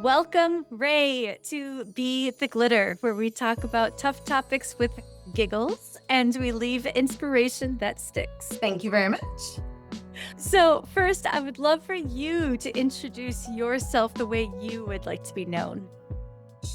Welcome, Rae, to Be the Glitter, where we talk about tough topics with giggles and we leave inspiration that sticks. Thank you very much. So, first, I would love for you to introduce yourself the way you would like to be known.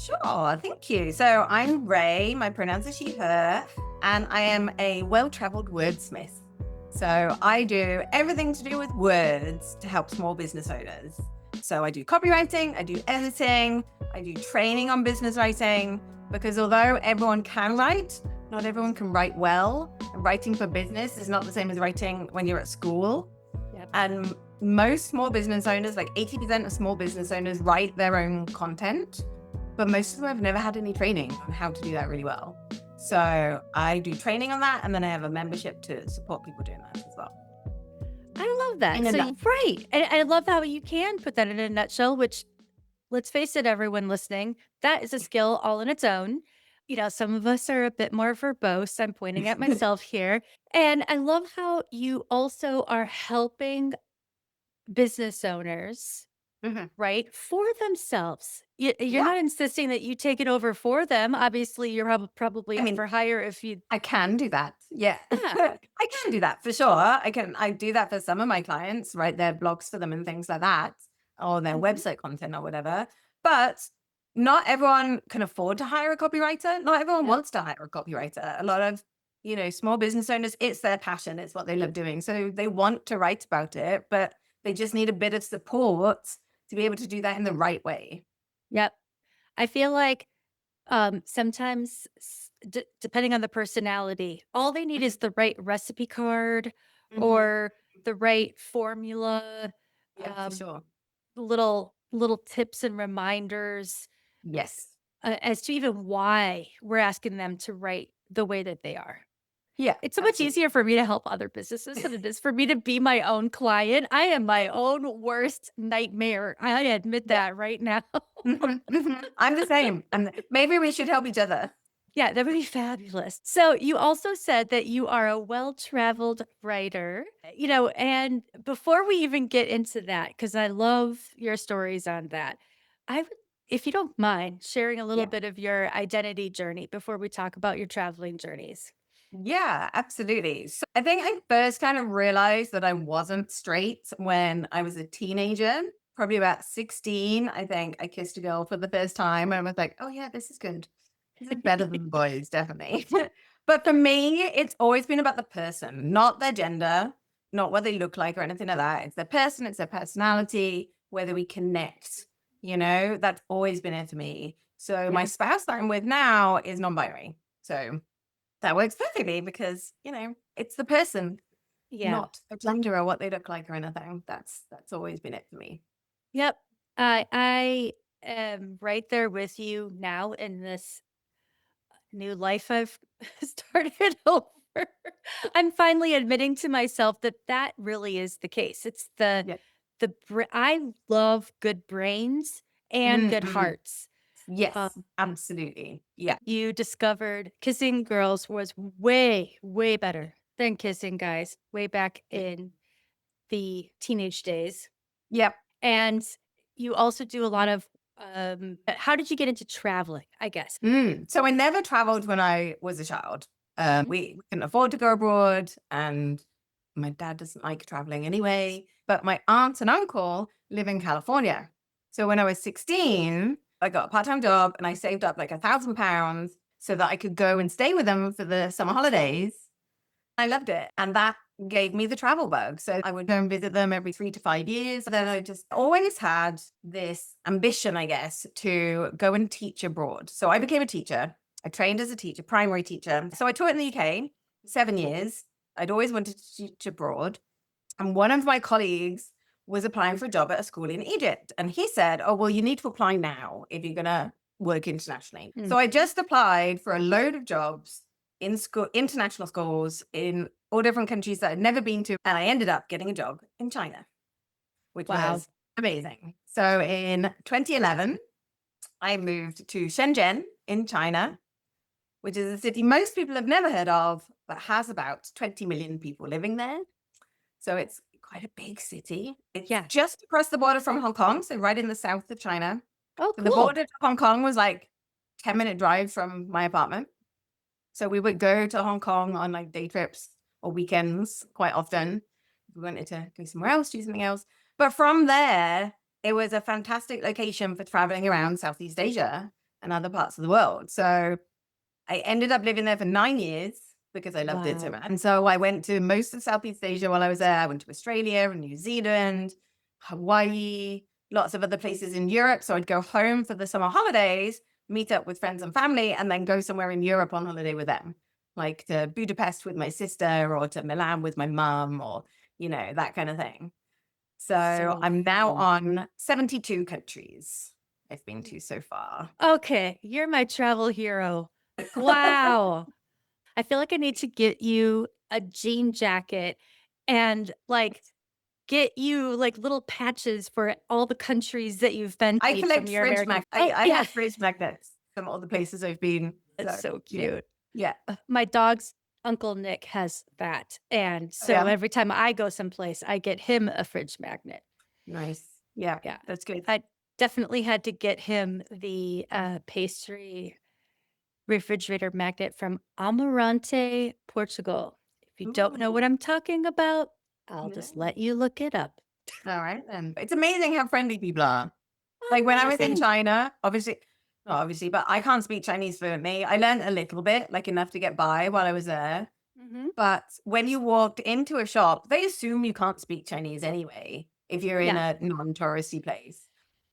Sure, thank you. So I'm Rae, my pronouns are she, her, and I am a well-traveled wordsmith. So I do everything to do with words to help small business owners. So I do copywriting, I do editing, I do training on business writing, because although everyone can write, not everyone can write well. And writing for business is not the same as writing when you're at school. Yep. And most small business owners, like 80% of small business owners, write their own content, but most of them have never had any training on how to do that really well. So I do training on that, and then I have a membership to support people doing that as well. I love that. In a So, nut- right. And I love how you can put that in a nutshell, which, let's face it, everyone listening, that is a skill all in its own. Some of us are a bit more verbose. I'm pointing at myself here. And I love how you also are helping business owners, Mhm. right, for themselves. You're Yeah, not insisting that you take it over for them. Obviously, you're probably I up mean, for hire if you, I can do that. Yeah, yeah. I can do that for sure. I do that for some of my clients, write their blogs for them and things like that, or their Mhm. website content or whatever. But not everyone can afford to hire a copywriter. Not everyone Yep. wants to hire a copywriter. A lot of, small business owners, it's their passion. It's what they love doing. So they want to write about it, but they just need a bit of support to be able to do that in the right way. Yep. I feel like sometimes, depending on the personality, all they need is the right recipe card Mhm. or the right formula, Yeah, for um, sure. little tips and reminders Yes. as to even why we're asking them to write the way that they are. Yeah, It's so much absolutely. easier for me to help other businesses than it is for me to be my own client. I am my own worst nightmare. I admit Yeah. that right now. Mhm, mhm. I'm the same. Maybe we should help each other. Yeah, that would be fabulous. So you also said that you are a well-traveled writer, and before we even get into that, because I love your stories on that, I would, if you don't mind, sharing a little Yeah. bit of your identity journey before we talk about your traveling journeys. Yeah, absolutely. So I think I first kind of realized that I wasn't straight when I was a teenager, probably about 16. I think I kissed a girl for the first time and I was like, oh, yeah, this is good. This is better than the boys, definitely. But for me, it's always been about the person, not their gender, not what they look like or anything like that. It's their person, it's their personality, whether we connect, that's always been it for me. So my Yeah. spouse that I'm with now is non-binary. So that works perfectly because, it's the person, Yeah. not the gender or what they look like or anything. That's always been it for me. Yep. I am right there with you now in this new life I've started over. I'm finally admitting to myself that that really is the case. It's Yeah. I love good brains and good Mm-mm. hearts. Yes, Um, absolutely. Yeah. you discovered kissing girls was way, way better than kissing guys way back in the teenage days. Yep. And you also do a lot of, how did you get into traveling, I guess? So I never traveled when I was a child. We couldn't afford to go abroad, and my dad doesn't like traveling anyway. But my aunt and uncle live in California. So when I was 16, I got a part-time job and I saved up like £1,000 so that I could go and stay with them for the summer holidays. I loved it. And that gave me the travel bug. So I would go and visit them every 3 to 5 years. Then I just always had this ambition, I guess, to go and teach abroad. So I became a teacher. I trained as a teacher, primary teacher. So I taught in the UK 7 years. I'd always wanted to teach abroad. And one of my colleagues was applying for a job at a school in Egypt. And he said, oh, well, you need to apply now if you're going to work internationally. Mm. So I just applied for a load of jobs in school, international schools in all different countries that I'd never been to. And I ended up getting a job in China, which Wow. was amazing. So in 2011, I moved to Shenzhen in China, which is a city most people have never heard of, but has about 20 million people living there. So it's quite a big city. It's Yeah. just across the border from Hong Kong, so right in the south of China. Oh, So the cool. border to Hong Kong was like 10-minute drive from my apartment. So we would go to Hong Kong on like day trips or weekends quite often. We wanted to go somewhere else, do something else. But from there, it was a fantastic location for traveling around Southeast Asia and other parts of the world. So I ended up living there for 9 years because I loved it so Wow. much. And so I went to most of Southeast Asia while I was there. I went to Australia and New Zealand, Hawaii, lots of other places in Europe. So I'd go home for the summer holidays, meet up with friends and family, and then go somewhere in Europe on holiday with them, like to Budapest with my sister or to Milan with my mum or, that kind of thing. So So I'm now fun. on 72 countries I've been to so far. Okay, you're my travel hero. Wow. I feel like I need to get you a jean jacket and, like, get you, like, little patches for all the countries that you've been I to from collect your fridge American mag I yeah, have fridge magnets from all the places I've been. it's So, so yeah. cute. Yeah. My dog's Uncle Nick has that, and Oh, so yeah. every time I go someplace, I get him a fridge magnet. Nice. Yeah, Yeah. that's good. I definitely had to get him the, pastry refrigerator magnet from Amarante, Portugal. If you don't know Ooh, what I'm talking about, I'll just no. let you look it up. All right then. It's amazing how friendly people are. Like when I was in Amazing. China, obviously, not obviously, but I can't speak Chinese fluently. I learned a little bit, like enough to get by while I was there. Mhm. But when you walked into a shop, they assume you can't speak Chinese anyway if you're in Yeah. a non-touristy place.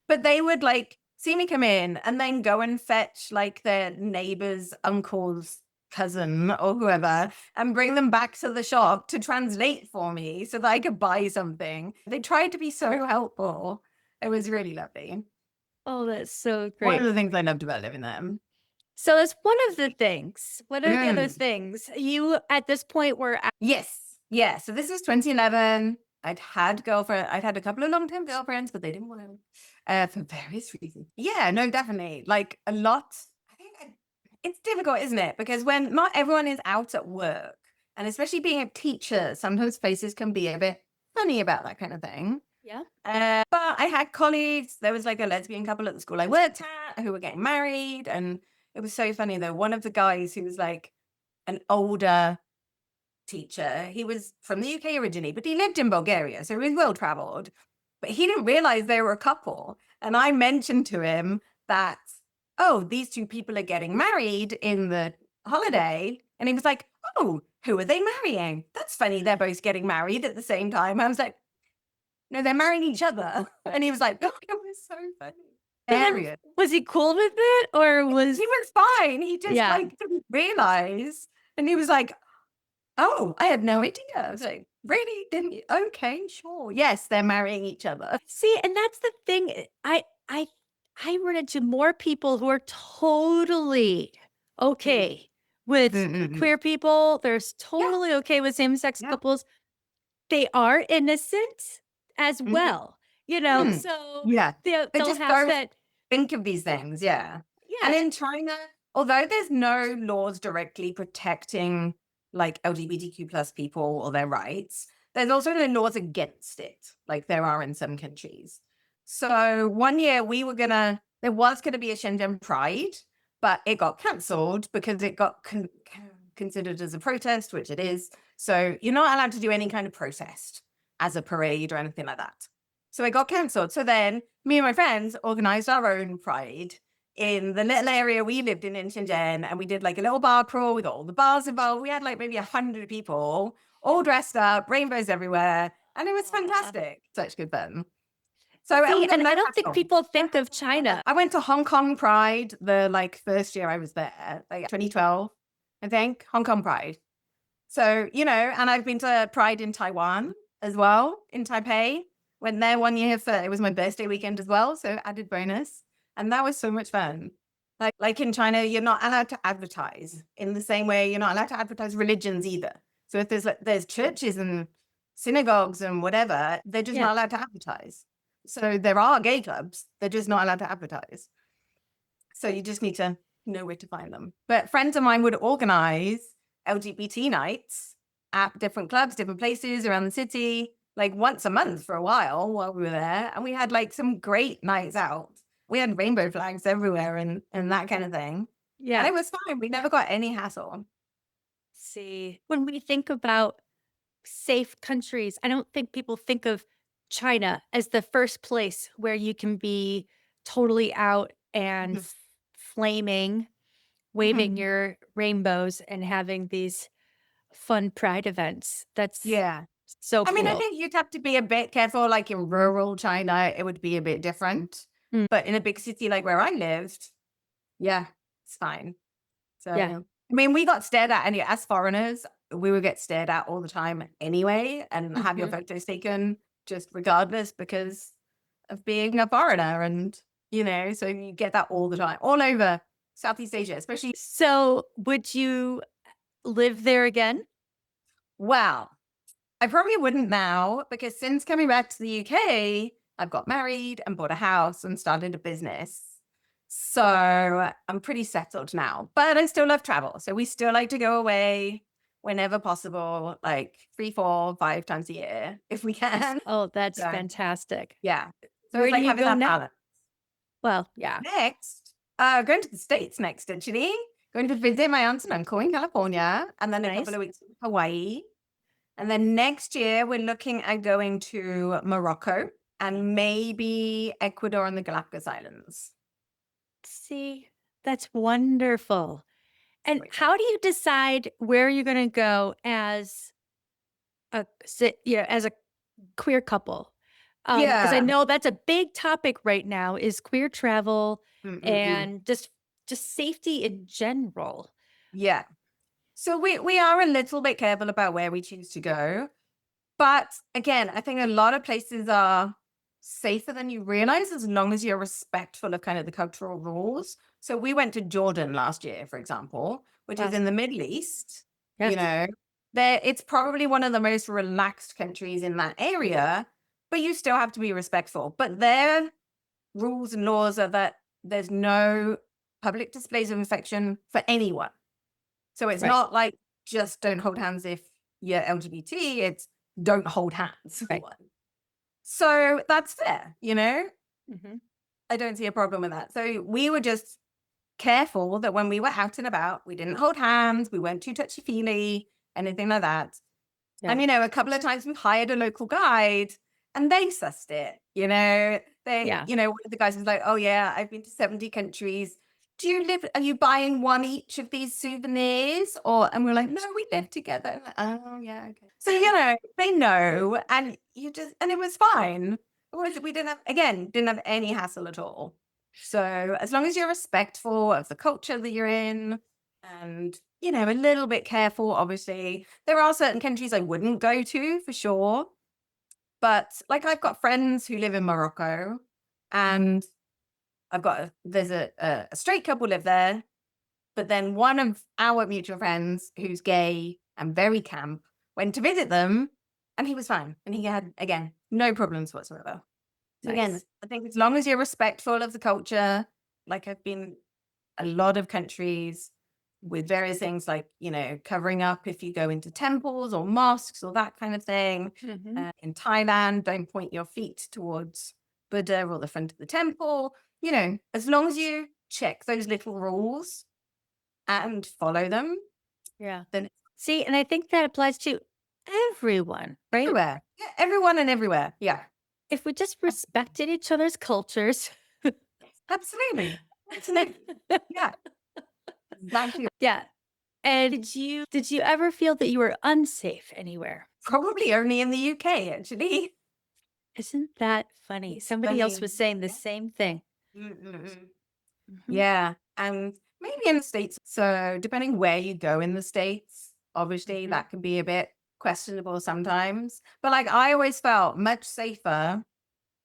But they would like see me come in and then go and fetch like their neighbor's uncle's cousin or whoever and bring them back to the shop to translate for me so that I could buy something. They tried to be so helpful. It was really lovely. Oh, that's so One of great. the things I loved about living there. So that's one of the things. What are the other Mm. things? You, at this point, were at Yes. Yeah. So this was 2011. I'd had a couple of long-term girlfriends, but they didn't want to for various reasons. Yeah, no, definitely. Like a lot. I think it's difficult, isn't it? Because when not everyone is out at work, and especially being a teacher, sometimes faces can be a bit funny about that kind of thing. yeah? But I had colleagues. There was like a lesbian couple at the school I worked at who were getting married, and it was so funny though. One of the guys who was like an older teacher. He was from the UK originally, but he lived in Bulgaria, so he was well traveled. But he didn't realize they were a couple. And I mentioned to him that, oh, these two people are getting married in the holiday. And he was like, oh, who are they marrying? That's funny. They're both getting married at the same time. I was like, no, they're marrying each other. And he was like, oh, it was so funny. And then Hilarious. was he cool with it or He was was fine. He just yeah. like didn't realize. And he was like, oh, I had no idea. I was like, really? Didn't you? Okay, sure. Yes, they're marrying each other. See, and that's the thing. I run into more people who are totally Mm, okay with mm, mm, mm. queer people. There's Yeah, totally okay with same-sex yeah. couples. They are innocent as Mhm, well, mm. so Yeah. They they'll just have don't that think of these things. Yeah. And yeah, in China, although there's no laws directly protecting like LGBTQ plus people or their rights, there's also no laws against it, like there are in some countries. So one year there was gonna be a Shenzhen Pride, but it got cancelled because it got considered as a protest, which it is. So you're not allowed to do any kind of protest as a parade or anything like that. So it got cancelled. So then me and my friends organized our own pride in the little area we lived in Shenzhen, and we did like a little bar crawl with all the bars involved. We had like maybe 100 people all dressed up, rainbows everywhere, and it was aw. fantastic. Such good fun. So See, we got and no I don't think hassle. people think of China. I went to Hong Kong Pride the like first year I was there, like 2012, I think, Hong Kong Pride. So, and I've been to Pride in Taiwan as well, in Taipei. Went there one year for it was my birthday weekend as well, so added bonus. And that was so much fun. Like in China, you're not allowed to advertise in the same way you're not allowed to advertise religions either. So if there's churches and synagogues and whatever, they're just Yeah. not allowed to advertise. So there are gay clubs, they're just not allowed to advertise. So you just need to know where to find them. But friends of mine would organize LGBT nights at different clubs, different places around the city, like once a month for a while we were there. And we had like some great nights out. we had rainbow flags everywhere and that kind of thing. And Yeah. it was fine. We never got any hassle. See, when we think about safe countries, I don't think people think of China as the first place where you can be totally out and Mhm. flaming, waving Mhm. your rainbows and having these fun pride events. That's Yeah. so I mean, I cool. think you'd have to be a bit careful. Like in rural China, it would be a bit different. Mm, But in a big city like where I lived, yeah, it's fine. So, yeah. I mean, we got stared at, and as foreigners, we would get stared at all the time anyway, and have your Mhm. photos taken just regardless because of being a foreigner. And, so you get that all the time, all over Southeast Asia, especially. So, would you live there again? Wow. I probably wouldn't now because since coming back to the UK, I've got married and bought a house and started a business. So I'm pretty settled now, but I still love travel. So we still like to go away whenever possible, like 3, 4, 5 times a year if we can. Oh, that's So fantastic. yeah. So it's Where do like you having go that next? balance. Well, yeah. Next, going to the States next, actually. Going to visit my aunt and uncle in California and then a couple Nice. of weeks in Hawaii. And then next year, we're looking at going to Morocco and maybe Ecuador and the Galapagos Islands. See, that's wonderful. And So excited. how do you decide where you're gonna go as as a queer couple? Because I Yeah. know that's a big topic right now is queer travel Mm-mm-mm. and just safety in general. Yeah. So we are a little bit careful about where we choose to go. But again, I think a lot of places are safer than you realize as long as you're respectful of kind of the cultural rules. So we went to Jordan last year, for example, which is Yes. in the Middle East. You Yes. know, there it's probably one of the most relaxed countries in that area, but you still have to be respectful. But their rules and laws are that there's no public displays of affection for anyone. So it's Right. not like just don't hold hands if you're LGBT, it's don't hold hands for Right. one. So that's fair, Mhm. I don't see a problem with that. So we were just careful that when we were out and about, we didn't hold hands, we weren't too touchy-feely, anything like that. Yeah. And, a couple of times we hired a local guide and they sussed it, Yeah. one of the guys was like, oh yeah, I've been to 70 countries. Are you buying one each of these souvenirs? And we're like, no, we live together. Like, oh yeah, okay. So, they know and and it was fine. We didn't have any hassle at all. So as long as you're respectful of the culture that you're in, and, a little bit careful, obviously. There are certain countries I wouldn't go to for sure. But like I've got friends who live in Morocco and there's a straight couple live there. But then one of our mutual friends who's gay and very camp went to visit them and he was fine. And he had, again, no problems whatsoever. So again, Nice. I think as long as you're respectful of the culture, like I've been a lot of countries with various things like, covering up if you go into temples or mosques or that kind of thing. Mhm. In Thailand, don't point your feet towards Buddha or the front of the temple. As long as you check those little rules and follow them, Yeah. then it's See, and I think that applies to everyone, right? everywhere. Yeah, everyone and everywhere. Yeah, If we just respected each other's cultures. absolutely. Absolutely. Yeah, exactly. Yeah. And did you ever feel that you were unsafe anywhere? Probably only in the UK, actually. Isn't that funny? It's Somebody else funny. was saying the same thing. Mm-mm-mm. Mhm. Yeah, and maybe in the States. So depending where you go in the States, obviously Mhm. that can be a bit questionable sometimes. But like I always felt much safer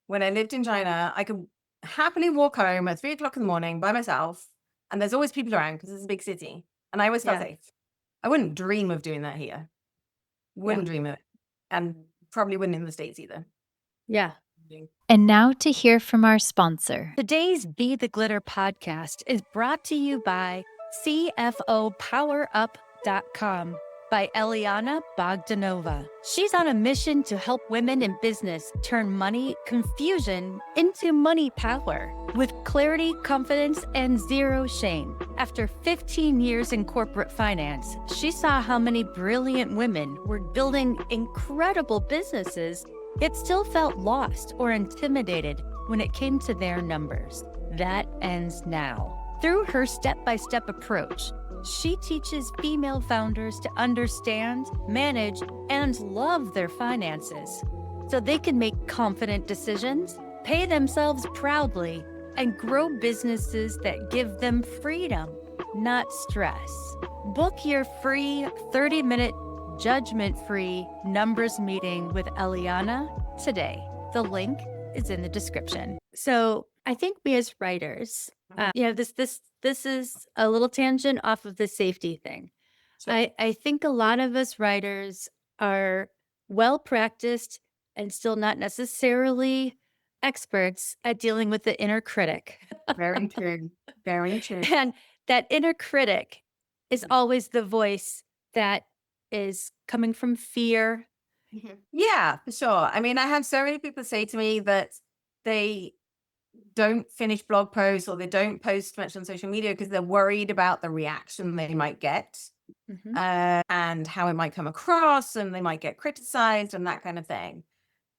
when I lived in China. I could happily walk home at 3 o'clock in the morning by myself, and there's always people around because it's a big city. And I always felt Yeah. safe. I wouldn't dream of doing that here. Yeah. Wouldn't dream of it. And probably wouldn't in the States either. Yeah. And now to hear from our sponsor. Today's Be the Glitter podcast is brought to you by CFOPowerUp.com. by Eliana Bogdanova. She's on a mission to help women in business turn money confusion into money power with clarity, confidence, and zero shame. After 15 years in corporate finance, she saw how many brilliant women were building incredible businesses, yet still felt lost or intimidated when it came to their numbers. That ends now. Through her step-by-step approach, she teaches female founders to understand, manage, and love their finances so they can make confident decisions, pay themselves proudly, and grow businesses that give them freedom, not stress. Book your free 30-minute judgment-free numbers meeting with Eliana today. The link is in the description. So I think we as writers, this is a little tangent off of the safety thing. Sure. I think a lot of us writers are well practiced and still not necessarily experts at dealing with the inner critic. Very true. Very true. And that inner critic is always the voice that is coming from fear. Yeah, for sure. I mean, I have so many people say to me that they don't finish blog posts or they don't post much on social media because they're worried about the reaction they might get and how it might come across, and they might get criticized and that kind of thing.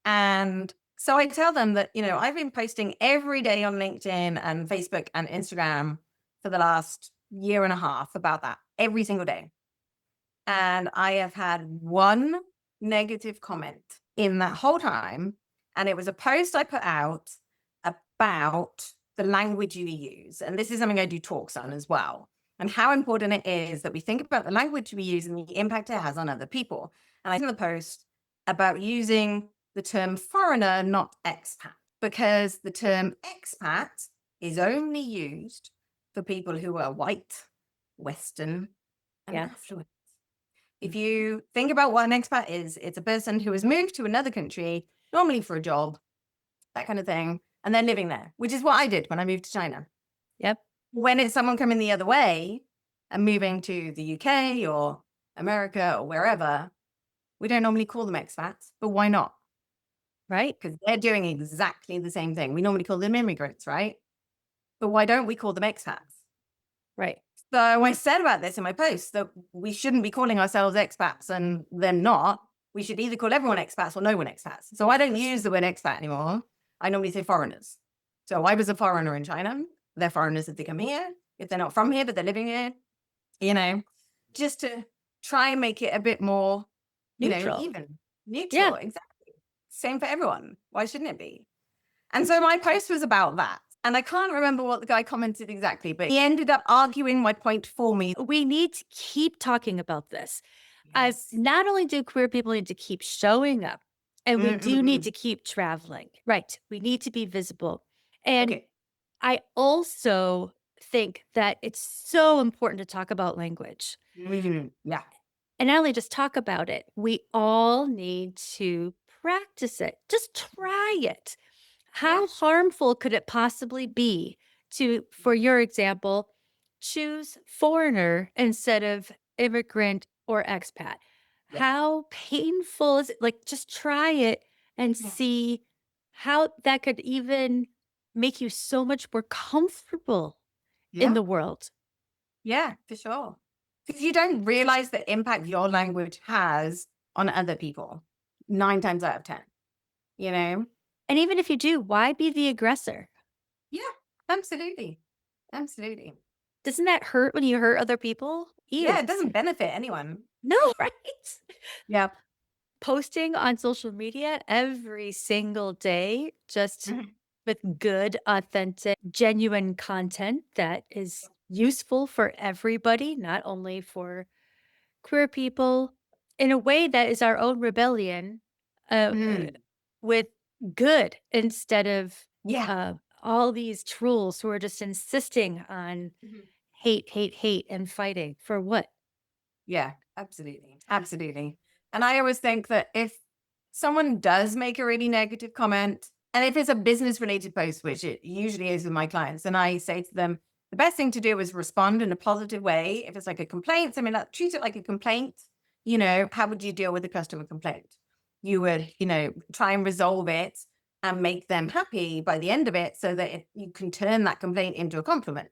And so I tell them that, I've been posting every day on LinkedIn and Facebook and Instagram for the last year and a half about that every single day. And I have had one negative comment in that whole time. And it was a post I put out about the language you use. And this is something I do talks on as well, and how important it is that we think about the language we use and the impact it has on other people. And I did the post about using the term foreigner, not expat, because the term expat is only used for people who are white, Western, and affluent. If you think about what an expat is, it's a person who has moved to another country, normally for a job, that kind of thing, and they're living there, which is what I did when I moved to China. Yep. When it's someone coming the other way and moving to the UK or America or wherever, we don't normally call them expats, but why not? Right. Because they're doing exactly the same thing. We normally call them immigrants, right? But why don't we call them expats? Right. So I said about this in my post that we shouldn't be calling ourselves expats and then not. We should either call everyone expats or no one expats. So I don't use the word expat anymore. I normally say foreigners. So I was a foreigner in China. They're foreigners if they come here. If they're not from here, but they're living here, just to try and make it a bit more, Neutral. even. Neutral, exactly. Same for everyone. Why shouldn't it be? And so my post was about that. And I can't remember what the guy commented exactly, but he ended up arguing my point for me. We need to keep talking about this. Yes. Not only do queer people need to keep showing up, and we do need to keep traveling. Right. We need to be visible. And I also think that it's so important to talk about language. Yeah. And not only just talk about it, we all need to practice it. Just try it. How harmful could it possibly be to, for your example, choose foreigner instead of immigrant or expat? Yeah. How painful is it? Like, just try it and see how that could even make you so much more comfortable in the world. Yeah, for sure. Because you don't realize the impact your language has on other people 9 times out of 10, And even if you do, why be the aggressor? Yeah, absolutely. Absolutely. Doesn't that hurt when you hurt other people? Yeah, it doesn't benefit anyone. No, right? Yeah. Posting on social media every single day, just with good, authentic, genuine content that is useful for everybody, not only for queer people, in a way that is our own rebellion with good instead of all these trolls who are just insisting on hate, hate, hate, and fighting for what? Yeah, absolutely. Absolutely. And I always think that if someone does make a really negative comment, and if it's a business related post, which it usually is with my clients, and I say to them, the best thing to do is respond in a positive way. If it's like a complaint, treat it like a complaint. how would you deal with a customer complaint? You would, try and resolve it and make them happy by the end of it so that you can turn that complaint into a compliment.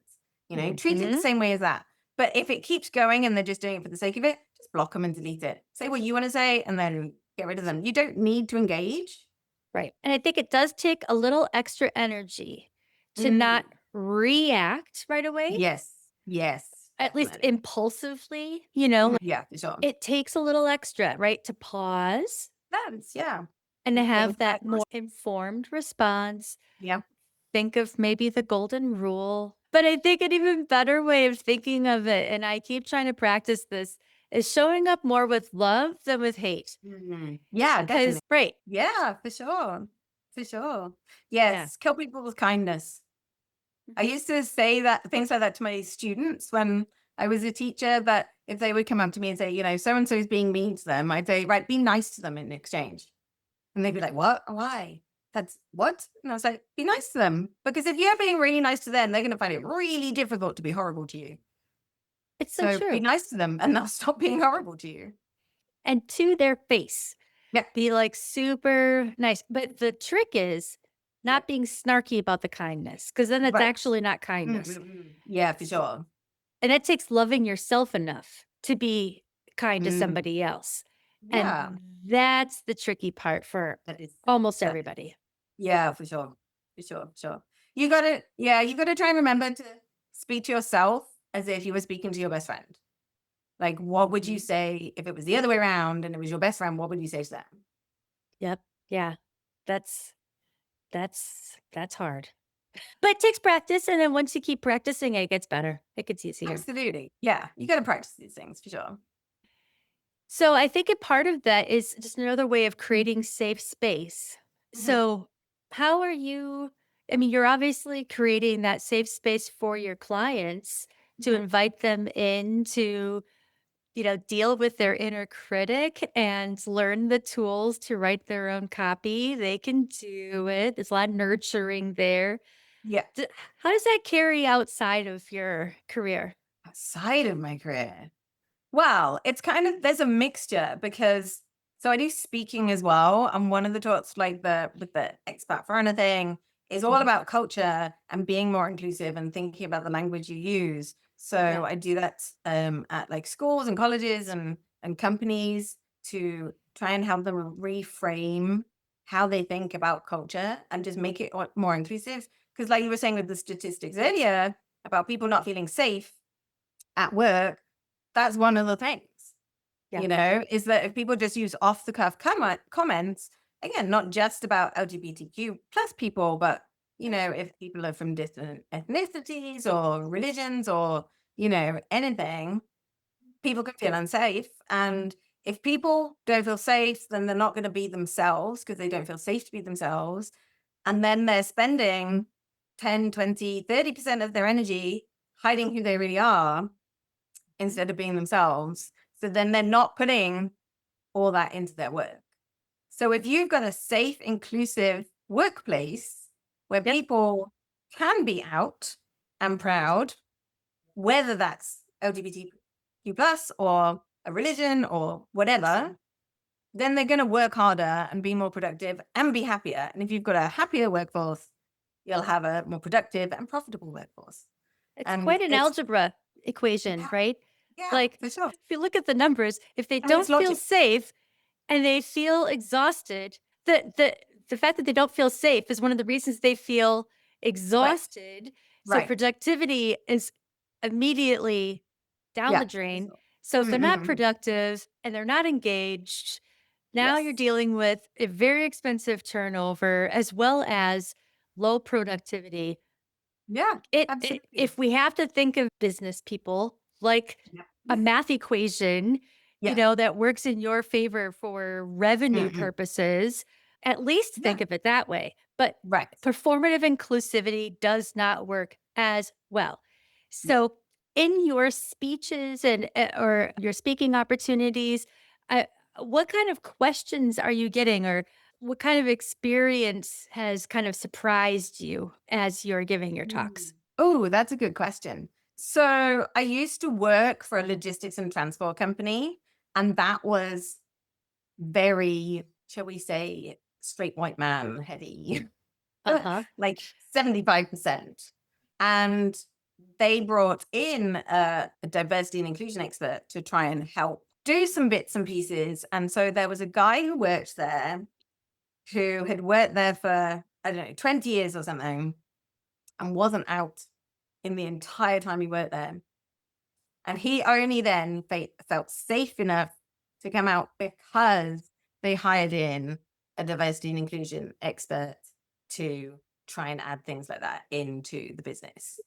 Treat it the Mhm. same way as that. But if it keeps going and they're just doing it for the sake of it, just block them and delete it. Say what you want to say and then get rid of them. You don't need to engage. Right. And I think it does take a little extra energy to Mm. not react right away, Yes. Yes. at least Definitely. impulsively, Yeah, for sure. it takes a little extra, right? To pause That's, yeah. and to Think have about that more informed response. Yeah. Think of maybe the golden rule. But I think an even better way of thinking of it, and I keep trying to practice this, is showing up more with love than with hate. Yeah, Because, definitely. right. Yeah, for sure. For sure. Yeah. Yes. Kill people with kindness. I Mhm. used to say that things like that to my students when I was a teacher, but if they would come up to me and say, so and so is being mean to them, I'd say, right, be nice to them in exchange. And they'd be like, what? Why? That's what? And I was like, be nice to them. Because if you're being really nice to them, they're going to find it really difficult to be horrible to you. It's so So be true. nice to them and they'll stop being horrible to you. And to their face. Yeah. Be, like, super nice, but the trick is Yeah. not being snarky about the kindness, because then it's Right. actually not kindness, Yeah, for sure. and it takes loving yourself enough to be kind to Mm. somebody else, Yeah. and that's the tricky part for That is almost that everybody. Yeah, for sure. For sure, for sure. You gotta try and remember to speak to yourself as if you were speaking to your best friend. Like, what would you say if it was the other way around and it was your best friend? What would you say to them? Yep, yeah, that's that's hard, but it takes practice, and then once you keep practicing, it gets better, it gets easier. Absolutely. Yeah, you gotta practice these things for sure. So I think a part of that is just another way of creating safe space. Mhm. So how are you I mean, you're obviously creating that safe space for your clients to Mhm. invite them in to, deal with their inner critic and learn the tools to write their own copy. They can do it. There's a lot of nurturing there. Yeah. How does that carry outside of your career? Outside of my career. Well, it's kind of there's a mixture because so I do speaking as well. And one of the talks like the with the expat foreigner thing is all Mhm. about culture and being more inclusive and thinking about the language you use. Yeah. So I do that at like schools and colleges and companies to try and help them reframe how they think about culture and just make it more inclusive. Because like you were saying with the statistics earlier about people not feeling safe at work, that's one of the things, Yeah. is that if people just use off the cuff comments, again, not just about LGBTQ plus people, but, if people are from different ethnicities or religions or, anything, people can feel unsafe. And if people don't feel safe, then they're not going to be themselves because they don't feel safe to be themselves. And then they're spending 10, 20, 30% of their energy hiding who they really are instead of being themselves. So then they're not putting all that into their work. So if you've got a safe, inclusive workplace where Yep. people can be out and proud, whether that's LGBTQ plus or a religion or whatever, then they're going to work harder and be more productive and be happier. And if you've got a happier workforce, you'll have a more productive and profitable workforce. It's And quite an it's, algebra equation, yeah, right? yeah, Like, for sure. if you look at the numbers, if they I mean, it's don't feel logic. safe and they feel exhausted, the fact that they don't feel safe is one of the reasons they feel Right. exhausted. So Right. productivity is immediately down Yeah. the For drain. sure. So if they're not Mm-mm. productive and they're not engaged, now you're Yes. dealing with a very expensive turnover as well as low productivity. Yeah. It Absolutely. if we have to think of business people like Yeah. a math equation, Yeah. that works in your favor for revenue Mm-mm. purposes, at least Yeah. think of it that way. But Right. performative inclusivity does not work as well. Yeah. So, in your speeches and or your speaking opportunities, uh, what kind of questions are you getting, or what kind of experience has kind of surprised you as you're giving your talks? Oh, that's a good question. So I used to work for a logistics and transport company, And that was very, shall we say, straight white man heady, Uh-huh. like 75%. And they brought in a diversity and inclusion expert to try and help do some bits and pieces. And so there was a guy who worked there who had worked there for, I don't know, 20 years or something and wasn't out in the entire time he worked there. And he only then felt safe enough to come out because they hired in a diversity and inclusion expert to try and add things like that into the business.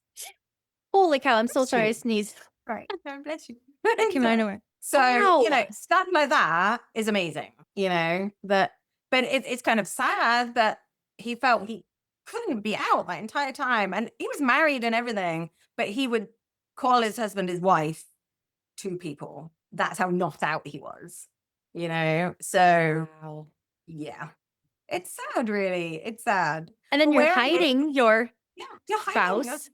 Holy cow, I'm so Bless sorry I you. sneezed. Right. God bless you. That came out of nowhere. So, Wow. stuff like that is amazing, but it's kind of sad that he felt he couldn't be out that entire time. And he was married and everything, but he would call his husband his wife to people. That's how not out he was, So, Wow. yeah, it's sad, really. It's sad. And then But you're where hiding your yeah, you're hiding. spouse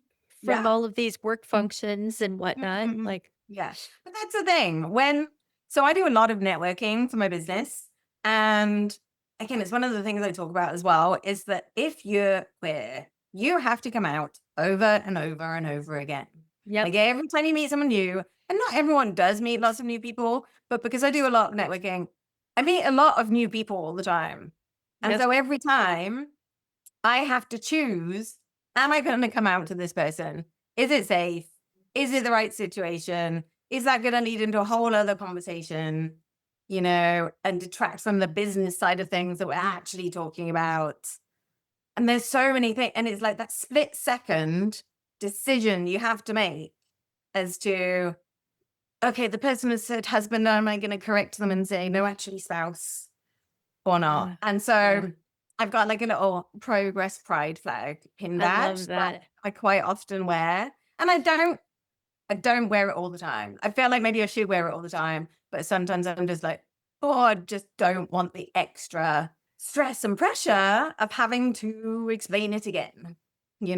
from Yeah. all of these work functions and whatnot. Mhm. Like, Yeah. But that's the thing. So I do a lot of networking for my business. And again, it's one of the things I talk about as well is that if you're queer, you have to come out over and over and over again. yep. Like every time you meet someone new, and not everyone does meet lots of new people, but because I do a lot of networking, I meet a lot of new people all the time. And Yep. so every time I have to choose, am I going to come out to this person? Is it safe? Is it the right situation? Is that going to lead into a whole other conversation, and detract from the business side of things that we're actually talking about? And there's so many things. And it's like that split second decision you have to make as to, okay, the person has said husband, am I going to correct them and say, no, actually spouse or not? Yeah. And so I've got like a little progress pride flag pin I badge love that. I quite often wear. And I don't wear it all the time. I feel like maybe I should wear it all the time, but sometimes I'm just like, oh, I just don't want the extra stress and pressure of having to explain it again, because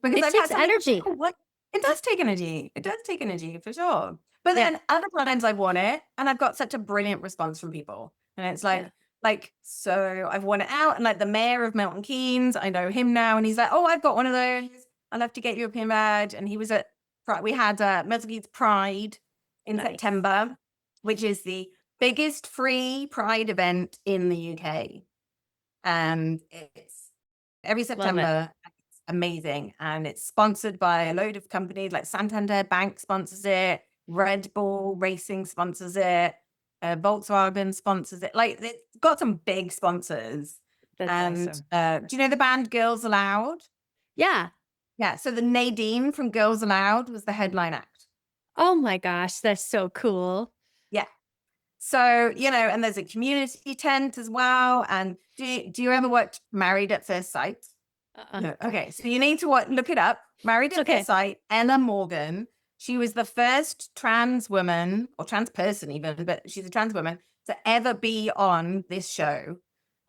It I've had takes some people say, energy. "Oh, what? It does take energy. It does take energy for sure." But Yeah. then other times I've worn it and I've got such a brilliant response from people. And it's Yeah. so I've worn it out, and like the mayor of Milton Keynes, I know him now, and he's like, "Oh, I've got one of those. I'd love to get you a pin badge." And he was we had Milton Keynes Pride in Nice. September, which is the biggest free Pride event in the UK. And it's every Love it. September. It's amazing. And it's sponsored by a load of companies like Santander Bank sponsors it, Red Bull Racing sponsors it, Volkswagen sponsors it. Like, it's got some big sponsors. That's And awesome. do you know the band Girls Aloud? Yeah. Yeah. So the Nadine from Girls Aloud was the headline act. Oh my gosh, that's so cool. Yeah. So, and there's a community tent as well. And do you ever watch Married at First Sight? No. Okay. So you need to look it up. Married It's at okay. First Sight, Ella Morgan. She was the first trans woman, or trans person even, but she's a trans woman, to ever be on this show.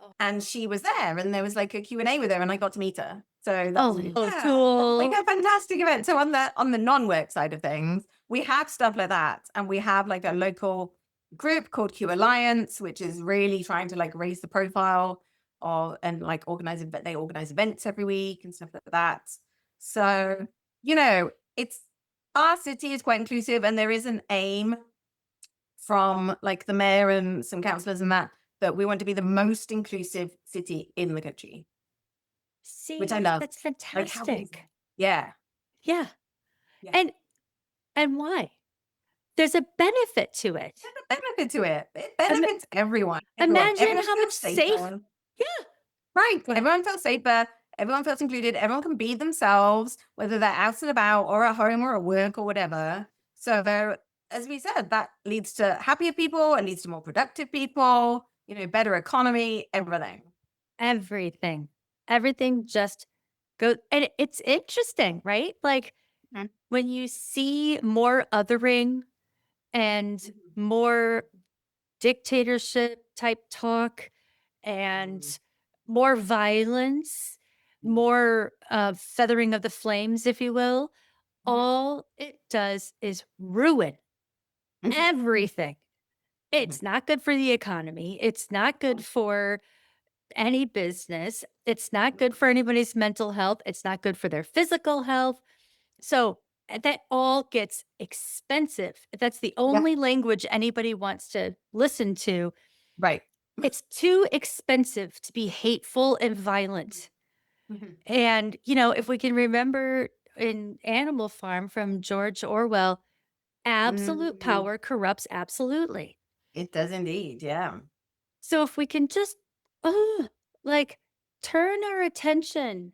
Oh. And she was there, and there was like a Q&A with her, and I got to meet her. So that was Oh, cool. like a fantastic event. So on the non-work side of things, we have stuff like that. And we have like a local group called Q Alliance, which is really trying to like raise the profile and like they organize events every week and stuff like that. So, it's our city is quite inclusive, and there is an aim from like the mayor and some councillors and that we want to be the most inclusive city in the country, See, which I love. that's Like, how is fantastic. that? Yeah. Yeah. Yeah. And why? There's a benefit to it. There's a benefit to it. It benefits everyone. Imagine Everyone how much feels safe. safer. Yeah. Right. Everyone feels safer. Everyone feels included. Everyone can be themselves, whether they're out and about or at home or at work or whatever. So as we said, that leads to happier people. It leads to more productive people, better economy, everything. Everything just goes. And it's interesting, right? Like Mhm. when you see more othering and more dictatorship type talk and more violence, more feathering of the flames, if you will, all it does is ruin Mhm. everything. It's not good for the economy. It's not good for any business. It's not good for anybody's mental health. It's not good for their physical health. So that all gets expensive. If that's the Yeah. only language anybody wants to listen to, Right. it's too expensive to be hateful and violent. Mhm. And, you know, if we can remember in Animal Farm from George Orwell, absolute Mm, power corrupts absolutely. it does indeed. Yeah. So if we can just, oh, like turn our attention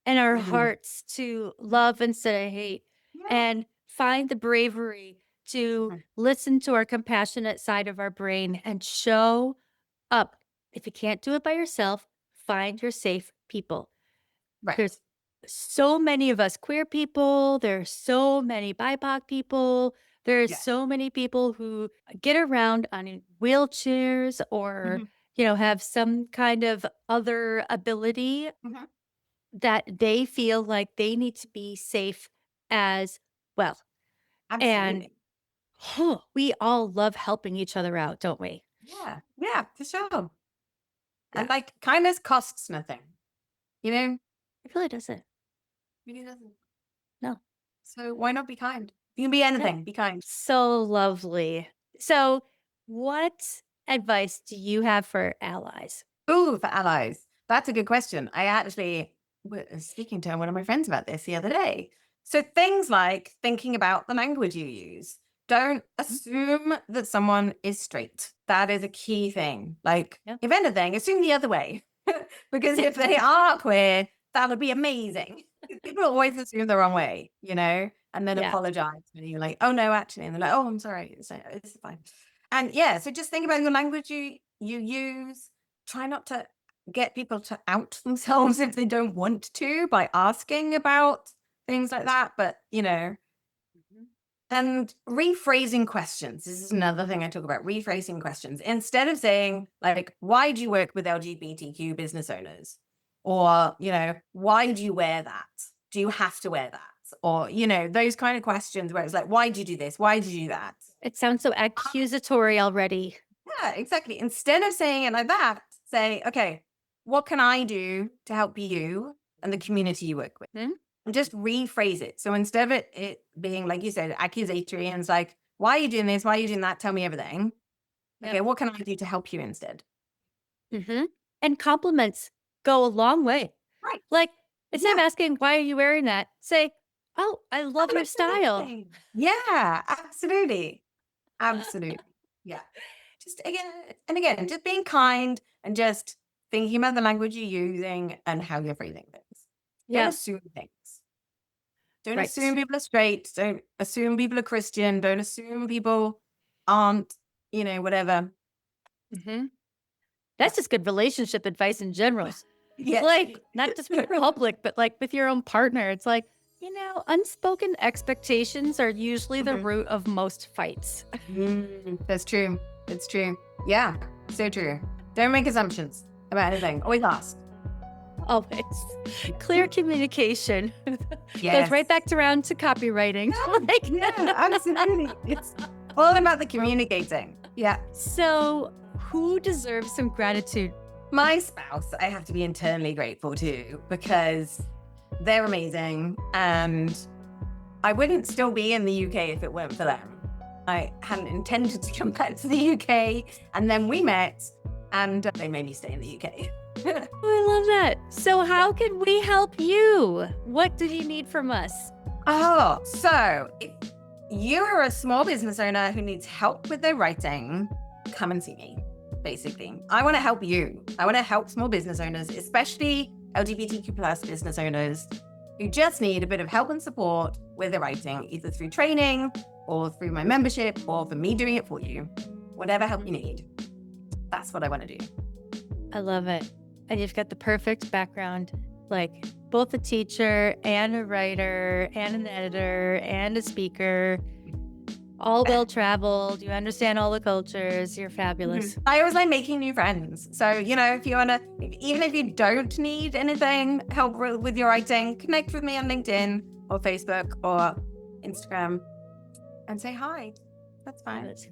and our Mhm. hearts to love instead of hate Yeah. and find the bravery to Mhm. listen to our compassionate side of our brain and show up. If you can't do it by yourself, find your safe people. Right. There's so many of us queer people, there's so many BIPOC people, there's Yeah. so many people who get around on wheelchairs or, Mhm. you know, have some kind of other ability Mhm. that they feel like they need to be safe as well. And Absolutely. we all love helping each other out, don't we? Yeah. Yeah, for sure. Yeah, And like kindness costs nothing, you know? it really doesn't. Really doesn't. No. So why not be kind? You can be Yeah. anything, be kind. So lovely. So, what advice do you have for allies? Ooh, for allies. That's a good question. I actually was speaking to one of my friends about this the other day. So things like thinking about the language you use. Don't Mhm. assume that someone is straight. That is a key thing. Like, Yeah. if anything, assume the other way. Because if they are queer, that would be amazing. People always assume the wrong way, you know, and then Yeah. apologize. And you're like, oh no, actually. And they're like, oh, I'm sorry. It's fine. And yeah, so just think about your language you use. Try not to get people to out themselves if they don't want to by asking about things like that. But, you know, Mhm. and rephrasing questions. This is another thing I talk about, rephrasing questions. Instead of saying, like, why do you work with LGBTQ business owners? Or, you know, why do you wear that? Do you have to wear that? Or, you know, those kind of questions where it's like, why do you do this? Why do you do that? It sounds so accusatory already. Yeah, exactly. Instead of saying it like that, say, okay, what can I do to help you and the community you work with? Hmm? And just rephrase it. So instead of it being, like you said, accusatory and it's like, why are you doing this? Why are you doing that? Tell me everything. Yep. Okay, what can I do to help you instead? Hmm. And compliments go a long way. Right. Like, instead of Yeah. asking, why are you wearing that? Say, oh, I love Oh, your it's style. amazing. Yeah, absolutely. Absolutely. Yeah. Just again and again, just being kind and just thinking about the language you're using and how you're phrasing things. Don't Yeah. assume things. Don't assume Right. people are straight. Don't assume people are Christian. Don't assume people aren't, you know, whatever. Hmm. Yeah. That's just good relationship advice in general. Yes. Like, not just with public, but like with your own partner. It's like, you know, unspoken expectations are usually the Mhm. root of most fights. That's true. It's true. Yeah. So true. Don't make assumptions about anything. Always ask. Always. Clear communication goes right Yes. back around to copywriting. Like, Yeah, absolutely. It's all about the communicating. Yeah. so, who deserves some gratitude? My spouse, I have to be internally grateful to because they're amazing. And I wouldn't still be in the UK if it weren't for them. I hadn't intended to come back to the UK. And then we met and they made me stay in the UK. Oh, I love that. So, how can we help you? What do you need from us? Oh, so if you are a small business owner who needs help with their writing, come and see me. Basically, I want to help you. I want to help small business owners, especially LGBTQ plus business owners who just need a bit of help and support with their writing, either through training or through my membership or for me doing it for you. Whatever help you need. That's what I want to do. I love it. And you've got the perfect background, like both a teacher and a writer and an editor and a speaker, all well traveled. You understand all the cultures. You're fabulous. I always like making new friends. So, you know, if you want to, even if you don't need anything, help with your writing, connect with me on LinkedIn or Facebook or Instagram and say hi. That's fine. That's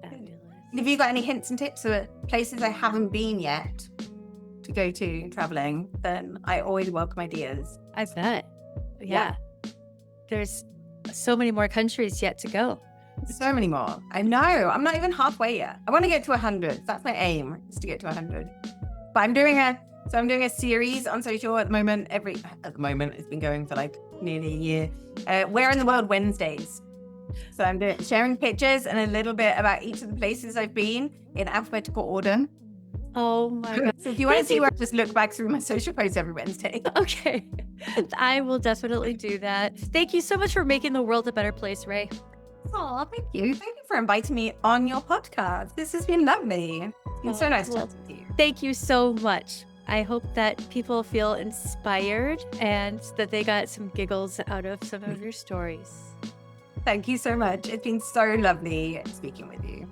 fabulous. Have you got any hints and tips or places I haven't been yet to go to traveling? Then I always welcome ideas. I bet. Yeah. There's so many more countries yet to go. So many more. I know. I'm not even halfway yet. I want to get to 100. That's my aim, is to get to 100. But I'm doing a series on social at the moment. At the moment, it's been going for like nearly a year. Where in the World Wednesdays. So I'm sharing pictures and a little bit about each of the places I've been in alphabetical order. Oh my God. So if you want to see where I just look back through my social posts every Wednesday. Okay. I will definitely do that. Thank you so much for making the world a better place, Rae. Oh, thank you. Thank you for inviting me on your podcast. This has been lovely. It's been so nice well, talking to you. Thank you so much. I hope that people feel inspired and that they got some giggles out of some of your stories. Thank you so much. It's been so lovely speaking with you.